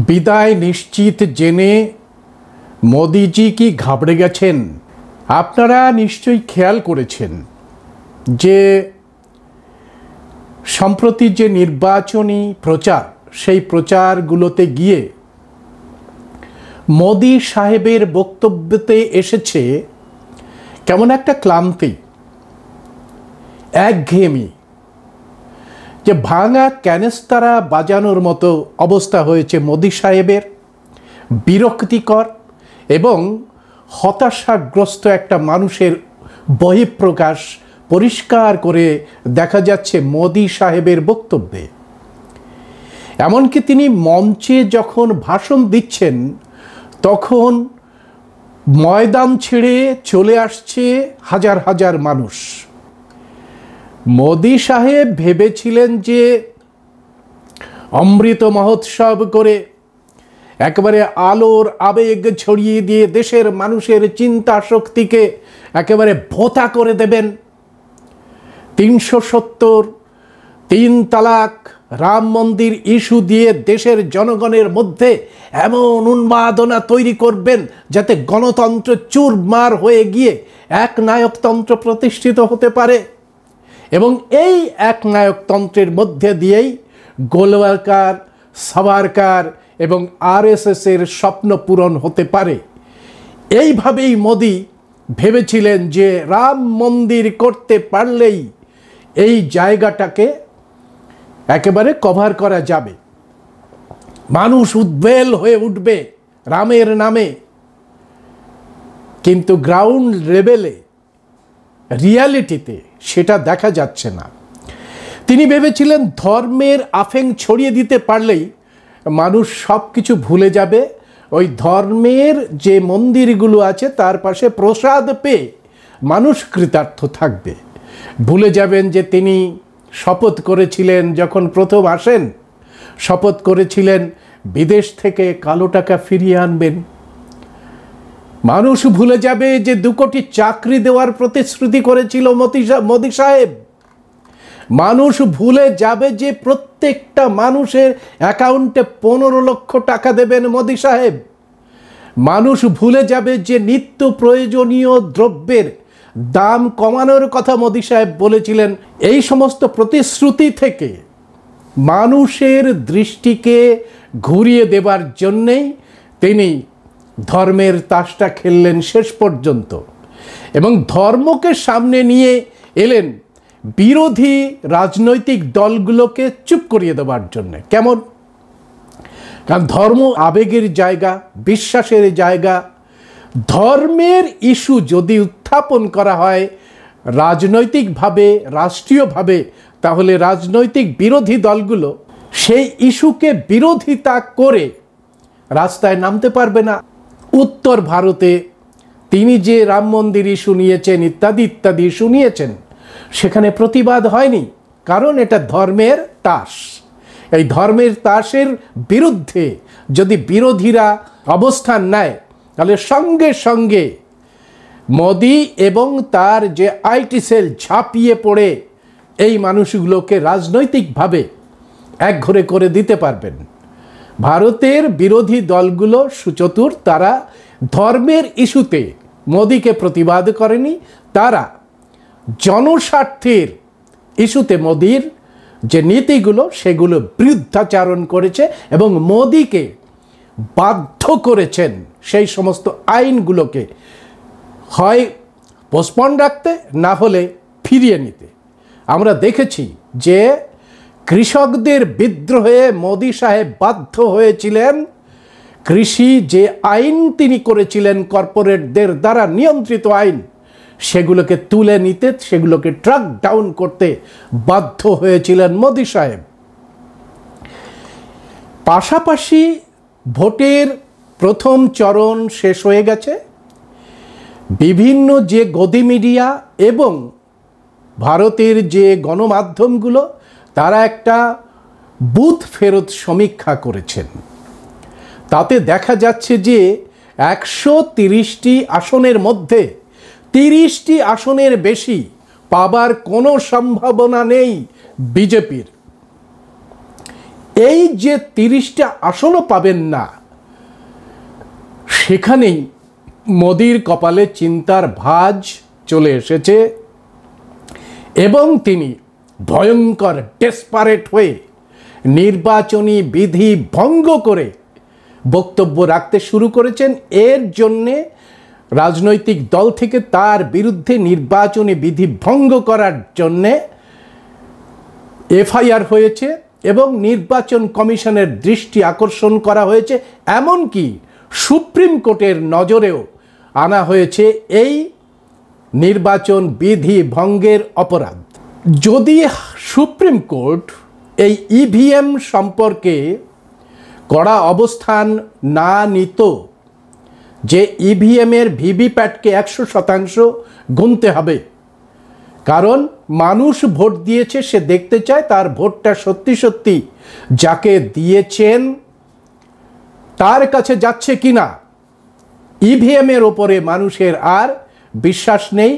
বিদায় নিশ্চিত জেনে মোদিজি কি ঘাবড়ে গেছেন? আপনারা নিশ্চয়ই খেয়াল করেছেন যে সম্প্রতি যে নির্বাচনী প্রচার, সেই প্রচারগুলোতে গিয়ে মোদি সাহেবের বক্তব্যতে এসেছে কেমন একটা ক্লান্তি, একঘেয়েমি, যে ভাঙা ক্যানেস্তারা বাজানোর মতো অবস্থা হয়েছে মোদি সাহেবের। বিরক্তিকর এবং হতাশাগ্রস্ত একটা মানুষের বহিঃপ্রকাশ পরিষ্কার করে দেখা যাচ্ছে মোদি সাহেবের বক্তব্যে। এমনকি তিনি মঞ্চে যখন ভাষণ দিচ্ছেন তখন ময়দান ছেড়ে চলে আসছে হাজার হাজার মানুষ। মোদি সাহেব ভেবেছিলেন যে অমৃত মহোৎসব করে একেবারে আলোর আবেগ ছড়িয়ে দিয়ে দেশের মানুষের চিন্তা শক্তিকে একেবারে ভোঁতা করে দেবেন। 370, 3 তালাক, রাম মন্দির ইস্যু দিয়ে দেশের জনগণের মধ্যে এমন উন্মাদনা তৈরি করবেন যাতে গণতন্ত্র চুরমার হয়ে গিয়ে একনায়কতন্ত্র প্রতিষ্ঠিত হতে পারে, এবং এই একনায়কতন্ত্রের মধ্যে দিয়েই গোলওয়ালকার, সাভারকার এবং আরএসএসের স্বপ্ন পূরণ হতে পারে। এইভাবেই মোদি ভেবেছিলেন যে রাম মন্দির করতে পারলেই এই জায়গাটাকে একেবারে কভার করা যাবে, মানুষ উদ্বেল হয়ে উঠবে রামের নামে। কিন্তু গ্রাউন্ড লেভেলে, রিয়ালিটিতে সেটা দেখা যাচ্ছে না। তিনি ভেবেছিলেন ধর্মের আফেং ছড়িয়ে দিতে পারলেই মানুষ সব কিছু ভুলে যাবে, ওই ধর্মের যে মন্দিরগুলো আছে তার পাশে প্রসাদ পেয়ে মানুষ কৃতার্থ থাকবে। ভুলে যাবেন যে তিনি শপথ করেছিলেন, যখন প্রথম আসেন শপথ করেছিলেন বিদেশ থেকে কালো টাকা ফিরিয়ে আনবেন। মানুষ ভুলে যাবে যে 2 কোটি চাকরি দেওয়ার প্রতিশ্রুতি করেছিল মোদি সাহেব। মানুষ ভুলে যাবে যে প্রত্যেকটা মানুষের অ্যাকাউন্টে 15 লক্ষ টাকা দেবেন মোদি সাহেব। মানুষ ভুলে যাবে যে নিত্য প্রয়োজনীয় দ্রব্যের দাম কমানোর কথা মোদি সাহেব বলেছিলেন। এই সমস্ত প্রতিশ্রুতি থেকে মানুষের দৃষ্টিকে ঘুরিয়ে দেবার জন্যেই তিনি ধর্মের তাসটা খেললেন শেষ পর্যন্ত, এবং ধর্মকে সামনে নিয়ে এলেন বিরোধী রাজনৈতিক দলগুলোকে চুপ করিয়ে দেওয়ার জন্য। কেমন? কারণ ধর্ম আবেগের জায়গা, বিশ্বাসের জায়গা। ধর্মের ইস্যু যদি উত্থাপন করা হয় রাজনৈতিকভাবে, রাষ্ট্রীয়ভাবে, তাহলে রাজনৈতিক বিরোধী দলগুলো সেই ইস্যুকে বিরোধিতা করে রাস্তায় নামতে পারবে না। উত্তর ভারতে তিনি যে রাম মন্দির ইস্যু নিয়েছেন, ইত্যাদি ইত্যাদি ইস্যু নিয়েছেন, সেখানে প্রতিবাদ হয়নি, কারণ এটা ধর্মের তাস। এই ধর্মের তাসের বিরুদ্ধে যদি বিরোধীরা অবস্থান নেয় তাহলে সঙ্গে সঙ্গে মোদি এবং তার যে আইটি সেল ঝাঁপিয়ে পড়ে এই মানুষগুলোকে রাজনৈতিকভাবে একঘরে করে দিতে পারবেন। ভারতের বিরোধী দলগুলো সুচতুর, তারা ধর্মের ইস্যুতে মোদিকে প্রতিবাদ করেনি, তারা জনস্বার্থের ইস্যুতে মোদির যে নীতিগুলো সেগুলো বিরুদ্ধাচারণ করেছে এবং মোদিকে বাধ্য করেছেন সেই সমস্ত আইনগুলোকে হয় পোস্টপন্ড রাখতে, না হলে ফিরিয়ে নিতে। আমরা দেখেছি যে কৃষকদের বিদ্রোহে মোদি সাহেব বাধ্য হয়েছিলেন কৃষি যে আইন তিনি করেছিলেন কর্পোরেটদের দ্বারা নিয়ন্ত্রিত আইন, সেগুলোকে তুলে নিতে, সেগুলোকে ট্র্যাক ডাউন করতে বাধ্য হয়েছিলেন মোদি সাহেব। পাশাপাশি ভোটের প্রথম চরণ শেষ হয়ে গেছে। বিভিন্ন যে গদি মিডিয়া এবং ভারতের যে গণমাধ্যমগুলো তারা একটা বুথ ফেরত সমীক্ষা করেছেন। তাতে দেখা যাচ্ছে যে 130টি আসনের মধ্যে 30টি আসনের বেশি পাবার কোনো সম্ভাবনা নেই বিজেপির। এই যে 30টা আসনও পাবেন না, সেখানেই মোদির কপালে চিন্তার ভাঁজ চলে এসেছে এবং তিনি ভয়ঙ্কর ডেসপারেট হয়ে নির্বাচনী বিধি ভঙ্গ করে বক্তব্য রাখতে শুরু করেছেন। এর জন্যে রাজনৈতিক দল থেকে তার বিরুদ্ধে নির্বাচনী বিধি ভঙ্গ করার জন্যে এফআইআর হয়েছে এবং নির্বাচন কমিশনের দৃষ্টি আকর্ষণ করা হয়েছে। এমনকি সুপ্রিম কোর্টের নজরেও আনা হয়েছে এই নির্বাচন বিধি ভঙ্গের অপরাধ। যদি সুপ্রিম কোর্ট এই ইভিএম সম্পর্কে কড়া অবস্থান না নিত, যে ইভিএমের ভিভিপ্যাটকে 100% গুনতে হবে, কারণ মানুষ ভোট দিয়েছে, সে দেখতে চায় তার ভোটটা সত্যি সত্যি যাকে দিয়েছেন তার কাছে যাচ্ছে কিনা। ইভিএমের ওপরে মানুষের আর বিশ্বাস নেই,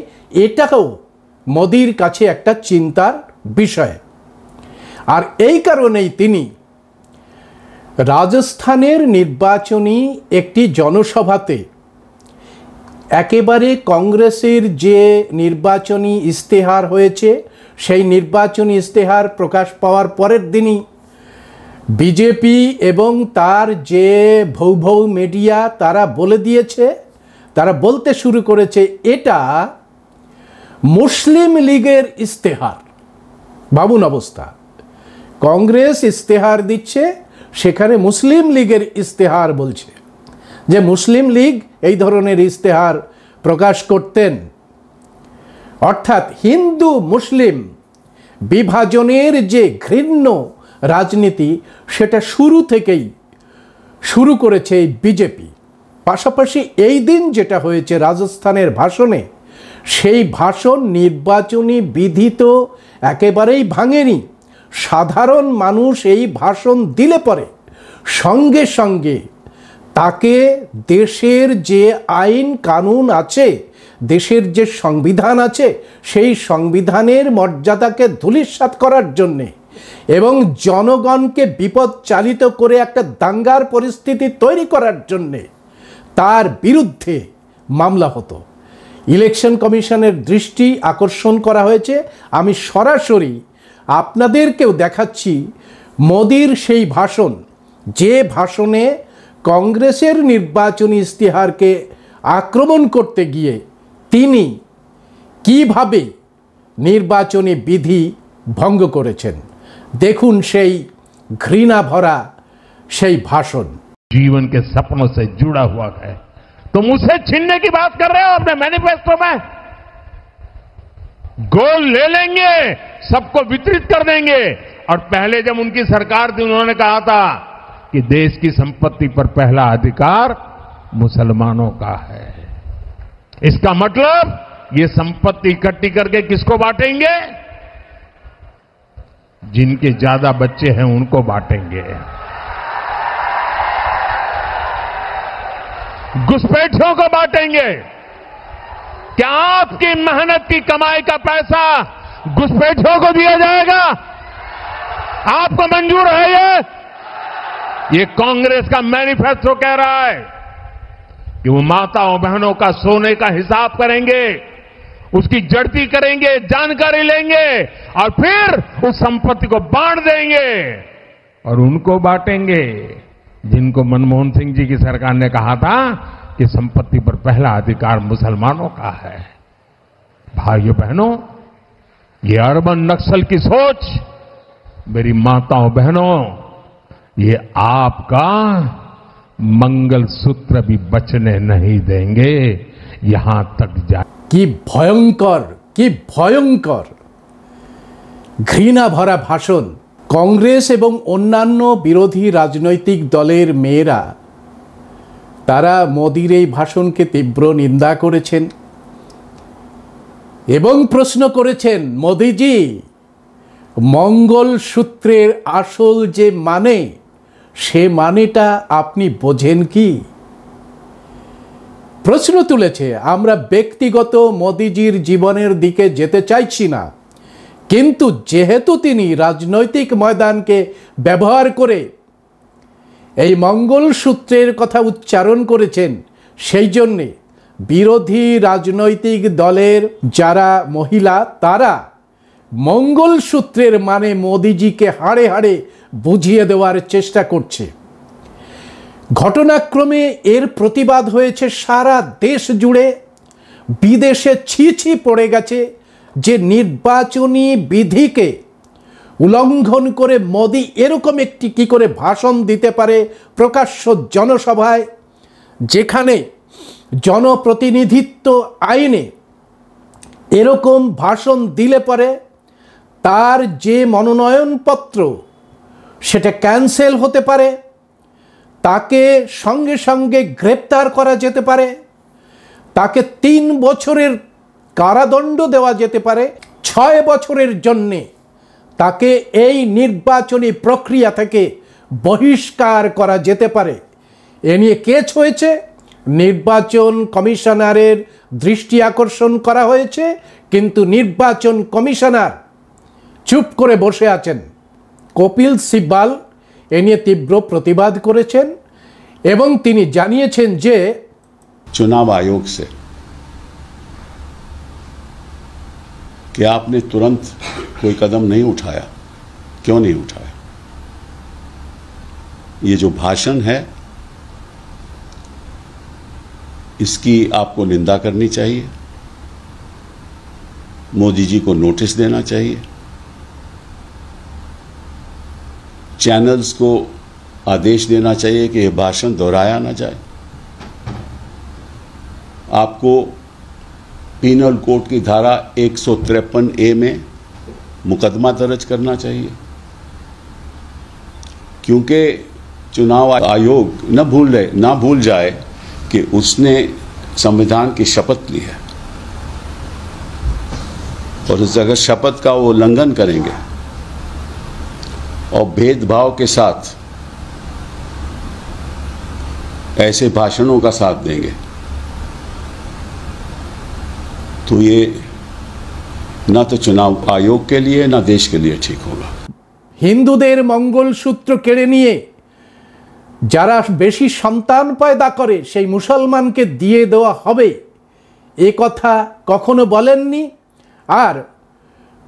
এটাও মোদির কাছে একটা চিন্তার বিষয়। আর এই কারণেই তিনি রাজস্থানের নির্বাচনী একটি জনসভাতে একেবারে কংগ্রেসের যে নির্বাচনী ইস্তেহার হয়েছে, সেই নির্বাচনী ইস্তেহার প্রকাশ পাওয়ার পরের দিনই বিজেপি এবং তার যে ভৌ মিডিয়া তারা বলে দিয়েছে, তারা বলতে শুরু করেছে এটা মুসলিম লীগের ইস্তেহার। ভাবুন অবস্থা, কংগ্রেস ইস্তেহার দিচ্ছে, সেখানে মুসলিম লীগের ইস্তেহার বলছে যে মুসলিম লীগ এই ধরনের ইস্তেহার প্রকাশ করতেন। অর্থাৎ হিন্দু মুসলিম বিভাজনের যে ঘৃণ্য রাজনীতি, সেটা শুরু থেকেই শুরু করেছে বিজেপি। পাশাপাশি এই দিন যেটা হয়েছে রাজস্থানের ভাষণে, সেই ভাষণ নির্বাচনী বিধি তো একেবারেই ভাঙেনি। সাধারণ মানুষ এই ভাষণ দিলে পরে সঙ্গে সঙ্গে তাকে দেশের যে আইন কানুন আছে, দেশের যে সংবিধান আছে, সেই সংবিধানের মর্যাদাকে ধূলিসাৎ করার জন্যে এবং জনগণকে বিপদ চালিত করে একটা দাঙ্গার পরিস্থিতি তৈরি করার জন্যে তার বিরুদ্ধে মামলা হতো। ইলেকশন কমিশনের দৃষ্টি আকর্ষণ করা হয়েছে। আমি সরাসরি আপনাদেরকেও দেখাচ্ছি মোদির সেই ভাষণ, যে ভাষণে কংগ্রেসের নির্বাচনী ইস্তেহারকে আক্রমণ করতে গিয়ে তিনি কিভাবে নির্বাচনী বিধি ভঙ্গ করেছেন। দেখুন সেই ঘৃণা ভরা সেই ভাষণ। जीवन के सपनों से जुड़ा हुआ है, तुम उसे छीनने की बात कर रहे हो अपने मैनिफेस्टो में। गोल ले लेंगे, सबको वितरित कर देंगे। और पहले जब उनकी सरकार थी, उन्होंने कहा था कि देश की संपत्ति पर पहला अधिकार मुसलमानों का है। इसका मतलब ये संपत्ति इकट्ठी करके किसको बांटेंगे? जिनके ज्यादा बच्चे हैं उनको बांटेंगे। घुसपैठियों को बांटेंगे। क्या आपकी मेहनत की कमाई का पैसा घुसपैठियों को दिया जाएगा? आपको मंजूर है ये कांग्रेस का मैनिफेस्टो कह रहा है कि वो माताओं बहनों का सोने का हिसाब करेंगे, उसकी जड़ती करेंगे, जानकारी लेंगे और फिर उस संपत्ति को बांट देंगे। और उनको बांटेंगे जिनको मनमोहन सिंह जी की सरकार ने कहा था कि संपत्ति पर पहला अधिकार मुसलमानों का है। भाइयों बहनों, ये अर्बन नक्सल की सोच, मेरी माताओं बहनों, ये आपका मंगलसूत्र भी बचने नहीं देंगे, यहां तक जाए। কি ভয়ঙ্কর, কি ভয়ঙ্কর ঘৃণা ভরা ভাষণ। কংগ্রেস এবং অন্যান্য বিরোধী রাজনৈতিক দলের মেয়েরা তারা মোদির এই ভাষণকে তীব্র নিন্দা করেছেন এবং প্রশ্ন করেছেন, মোদিজি, মঙ্গলসূত্রের আসল যে মানে, সে মানেটা আপনি বোঝেন কি? প্রশ্ন তুলেছে। আমরা ব্যক্তিগত মোদিজির জীবনের দিকে যেতে চাইছি না, কিন্তু যেহেতু তিনি রাজনৈতিক ময়দানকে ব্যবহার করে এই মঙ্গলসূত্রের কথা উচ্চারণ করেছেন, সেই জন্যে বিরোধী রাজনৈতিক দলের যারা মহিলা তারা মঙ্গলসূত্রের মানে মোদিজিকে হাড়ে হাড়ে বুঝিয়ে দেওয়ার চেষ্টা করছে। ঘটনাক্রমে এর প্রতিবাদ হয়েছে সারা দেশ জুড়ে, বিদেশে ছি ছি পড়ে গেছে যে নির্বাচনী বিধিকে উল্লঙ্ঘন করে মোদি এরকম একটি কি করে ভাষণ দিতে পারে প্রকাশ্য জনসভায়, যেখানে জনপ্রতিনিধিত্ব আইনে এরকম ভাষণ দিলে পরে তার যে মনোনয়নপত্র সেটা ক্যান্সেল হতে পারে, তাকে সঙ্গে সঙ্গে গ্রেপ্তার করা যেতে পারে, তাকে 3 বছরের কারাদণ্ড দেওয়া যেতে পারে, 6 বছরের জন্যে তাকে এই নির্বাচনী প্রক্রিয়া থেকে বহিষ্কার করা যেতে পারে। এ নিয়ে কেস হয়েছে, নির্বাচন কমিশনারের দৃষ্টি আকর্ষণ করা হয়েছে, কিন্তু নির্বাচন কমিশনার চুপ করে বসে আছেন। কপিল সিব্বাল এ নিয়ে তীব্র প্রতিবাদ করেছেন এবং তিনি জানিয়েছেন যে चुनाव आयोग से कि आपने तुरंत कोई कदम नहीं उठाया, क्यों नहीं उठाया? ये जो भाषण है इसकी आपको निंदा करनी चाहिए, मोदी जी को नोटिस देना चाहिए, चैनल्स को आदेश देना चाहिए कि यह भाषण दोहराया ना जाए। आपको पीनल कोड की धारा 153A में मुकदमा दर्ज करना चाहिए, क्योंकि चुनाव आयोग न भूल जाए कि उसने संविधान की शपथ ली है और इस अगर शपथ का वो उल्लंघन करेंगे और भेदभाव के साथ ऐसे भाषणों का साथ देंगे तो ये न तो चुनाव आयोग के लिए न देश के लिए ठीक होगा। হিন্দুদের মঙ্গলসূত্র কেড়ে নিয়ে যারা বেশি সন্তান পয়দা করে সেই মুসলমানকে দিয়ে দেওয়া হবে, এ কথা কখনো বলেননি। আর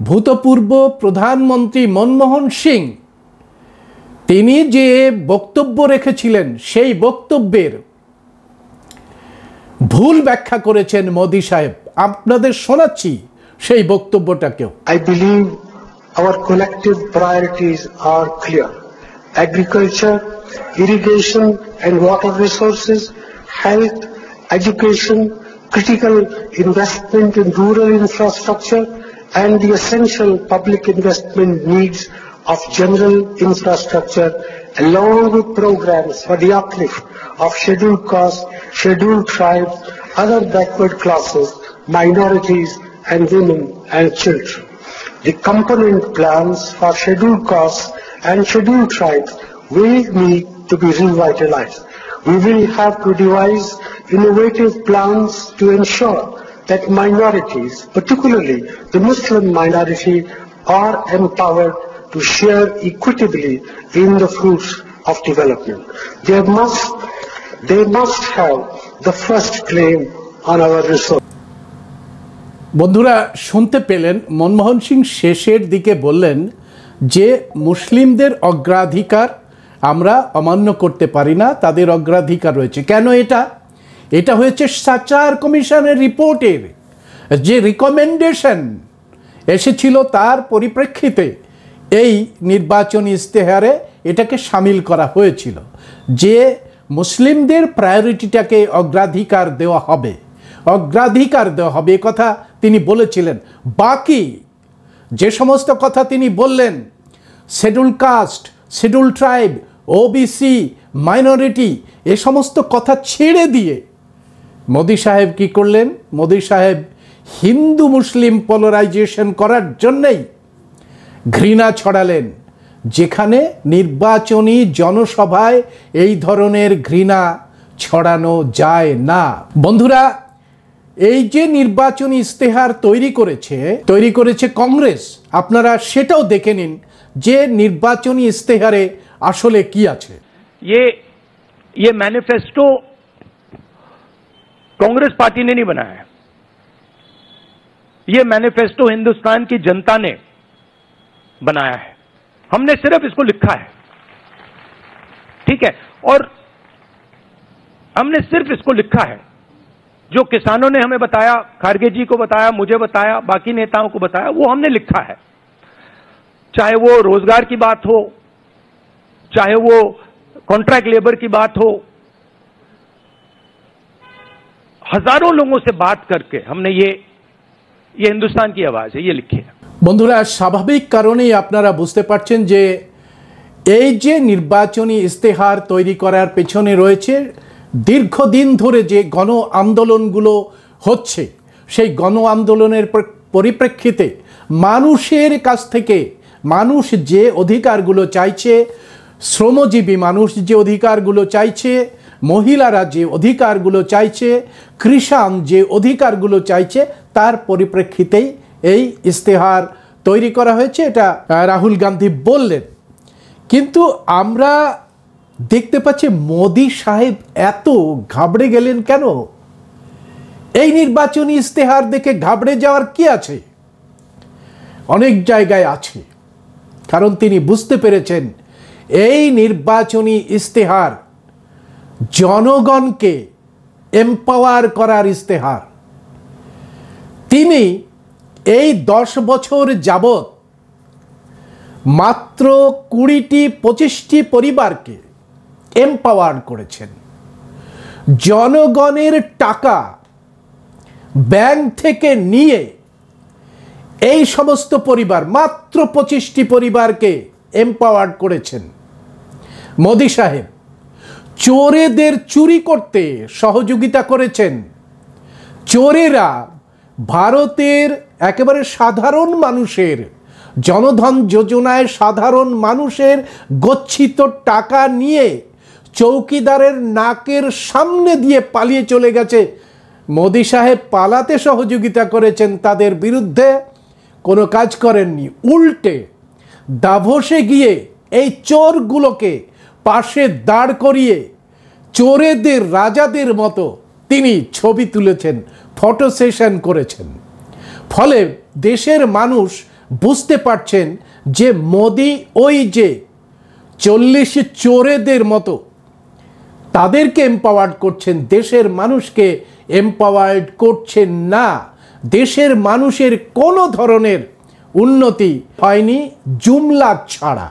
ভূতপূর্ব প্রধানমন্ত্রী মনমোহন সিং তিনি যে বক্তব্য রেখেছিলেন সেই বক্তব্যের ভুল ব্যাখ্যা করেছেন মোদি সাহেব। আপনাদের শোনাচ্ছি সেই বক্তব্যটাকেও। I believe our collective priorities are clear: agriculture, irrigation and water resources, health, education, critical investment in rural infrastructure, and the essential public investment needs of general infrastructure, along with programs for the uplift of scheduled castes, scheduled tribes, other backward classes, minorities and women and children. The component plans for scheduled castes and scheduled tribes will need to be revitalized. We will have to devise innovative plans to ensure that minorities, particularly the Muslim minority, are empowered to share equitably in the fruits of development. They must have the first claim on our resources. বন্ধুরা শুনতে পেলেন, মনমোহন সিং শেষের দিকে বললেন যে মুসলিমদের অগ্রাধিকার আমরা অমান্য করতে পারি না, তাদের অগ্রাধিকার রয়েছে। কেন? এটা হয়েছে সাচার কমিশনের রিপোর্টের যে রিকমেন্ডেশন এসেছিল তার পরিপ্রেক্ষিতে এই নির্বাচনী ইস্তেহারে এটাকে সামিল করা হয়েছিল যে মুসলিমদের প্রায়োরিটিটাকে অগ্রাধিকার দেওয়া হবে, এ কথা তিনি বলেছিলেন। বাকি যে সমস্ত কথা তিনি বললেন, schedule caste, schedule tribe, OBC, minority, এ সমস্ত কথা ছেড়ে দিয়ে মোদি সাহেব কি করলেন? মোদি সাহেব হিন্দু মুসলিম পোলারাইজেশন করার জন্যই ঘৃণা ছড়ালেন, যেখানে নির্বাচনী জনসভায় এই ধরনের ঘৃণা ছড়ানো যায় না। বন্ধুরা, এই যে নির্বাচনী ইস্তেহার তৈরি করেছে কংগ্রেস, আপনারা সেটাও দেখে নিন যে নির্বাচনী ইস্তেহারে আসলে কি আছে। ये मैनिफेस्टो कांग्रेस पार्टी ने नहीं बनाया है, ये मैनिफेस्टो हिंदुस्तान की जनता ने बनाया है। हमने सिर्फ इसको लिखा है, ठीक है, और हमने सिर्फ इसको लिखा है। जो किसानों ने हमें बताया, खारगे जी को बताया, मुझे बताया, बाकी नेताओं को बताया, वो हमने लिखा है। चाहे वो रोजगार की बात हो, चाहे वो कॉन्ट्रैक्ट लेबर की बात हो, हजारों लोगों से बात करके हमने ये हिंदुस्तान की आवाज है, ये लिखी है। বন্ধুরা, স্বাভাবিক কারণেই আপনারা বুঝতে পারছেন যে এই যে নির্বাচনী ইস্তেহার তৈরি করার পেছনে রয়েছে দীর্ঘদিন ধরে যে গণ আন্দোলনগুলো হচ্ছে, সেই গণ আন্দোলনের পরিপ্রেক্ষিতে মানুষের কাছ থেকে মানুষ যে অধিকারগুলো চাইছে, শ্রমজীবী মানুষ যে অধিকারগুলো চাইছে, মহিলারা যে অধিকারগুলো চাইছে, কৃষক যে অধিকারগুলো চাইছে, তার পরিপ্রেক্ষিতেই এই ইস্তেহার তৈরি করা হয়েছে, এটা রাহুল গান্ধী বললেন। কিন্তু আমরা দেখতে পাচ্ছি মোদি সাহেব এত ঘাবড়ে গেলেন কেন? এই নির্বাচনী ইস্তেহার দেখে ঘাবড়ে যাওয়ার কি আছে? অনেক জায়গায় আছে, কারণ তিনি বুঝতে পেরেছেন এই নির্বাচনী ইস্তেহার জনগণকে এম্পাওয়ার করার ইস্তেহার। তিনি এই 10 বছর যাবৎ মাত্র 20-25টি পরিবারকে এম্পাওয়ার করেছেন। জনগণের টাকা ব্যাংক থেকে নিয়ে এই সমস্ত পরিবার, মাত্র 25টি পরিবারকে এম্পাওয়ার করেছেন মোদি সাহেব। চোরেদের চুরি করতে সহযোগিতা করেছেন। চোরেরা ভারতের একেবারে সাধারণ মানুষের জনধন যোজনায় সাধারণ মানুষের গচ্ছিত টাকা নিয়ে চৌকিদারের নাকের সামনে দিয়ে পালিয়ে চলে গেছে। মোদি সাহেব পালাতে সহযোগিতা করেছেন, তাদের বিরুদ্ধে কোনো কাজ করেননি। উল্টে দাভোসে গিয়ে এই চোরগুলোকে পাশে দাঁড় করিয়ে চোরেদের রাজাদের মতো তিনি ছবি তুলেছেন, ফটো সেশন করেছেন। ফলে দেশের মানুষ বুঝতে পারছেন যে মোদি ওই যে 40 চোরেদের মতো তাদেরকে এম্পাওয়ার্ড করছেন, দেশের মানুষকে এম্পাওয়ার্ড করছেন না। দেশের মানুষের কোনো ধরনের উন্নতি হয়নি জুমলা ছাড়া।